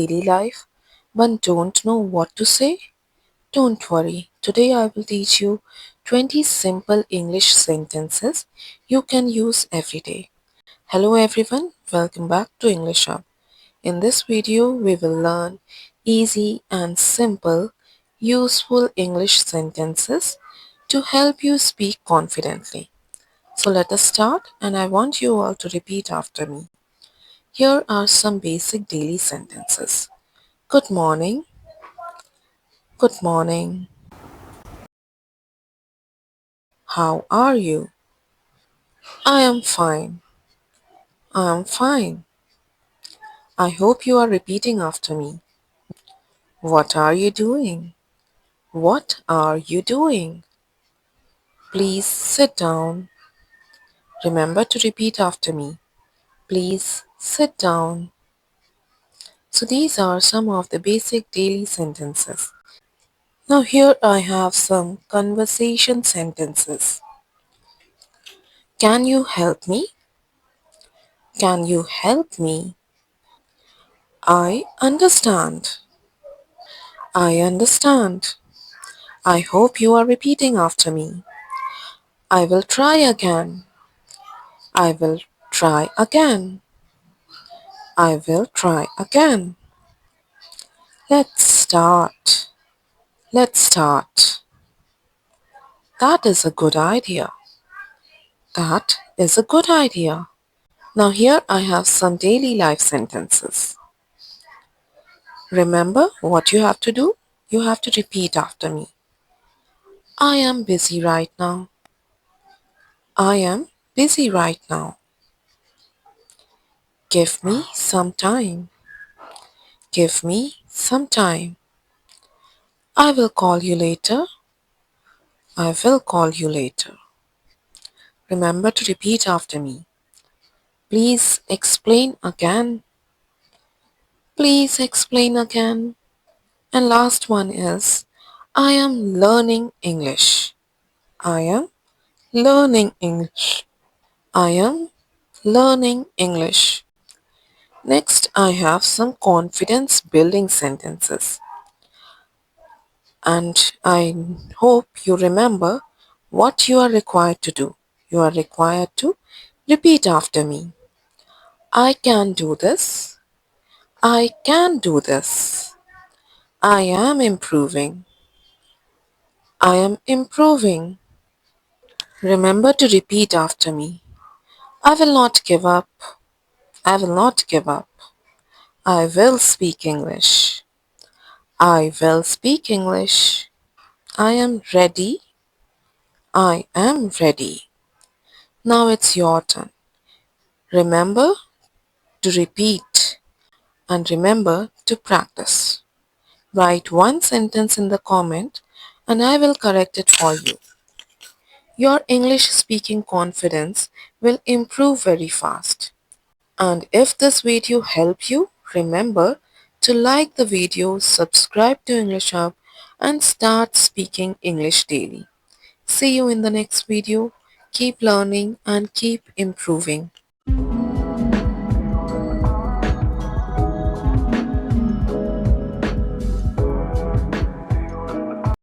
daily life but don't know what to say? Don't worry, today I will teach you 20 simple English sentences you can use every day. Hello everyone, welcome back to English Hub. In this video, we will learn easy and simple, useful English sentences to help you speak confidently. So let us start, and I want you all to repeat after me. Here are some basic daily sentences. Good morning. Good morning. How are you? I am fine. I am fine. I hope you are repeating after me. What are you doing? What are you doing? Please sit down. Remember to repeat after me. Please sit down. So these are some of the basic daily sentences. Now here I have some conversation sentences. Can you help me? Can you help me? I understand. I understand. I hope you are repeating after me. I will try again. I will try again. I will try again. Let's start. Let's start. That is a good idea. That is a good idea. Now here I have some daily life sentences. Remember what you have to do? You have to repeat after me. I am busy right now. I am busy right now. Give me some time. Give me some time. I will call you later. I will call you later. Remember to repeat after me. Please explain again. Please explain again. And last one is I am learning English. I am learning English. I am learning English. Next, I have some confidence building sentences. And I hope you remember what you are required to do. You are required to repeat after me. I can do this. I can do this. I am improving. I am improving. Remember to repeat after me. I will not give up. I will not give up. I will speak English. I will speak English. I am ready. I am ready. Now it's your turn. Remember to repeat and remember to practice. Write one sentence in the comment and I will correct it for you. Your English speaking confidence will improve very fast. And if this video helped you, remember to like the video, subscribe to English Hub and start speaking English daily. See you in the next video. Keep learning and keep improving.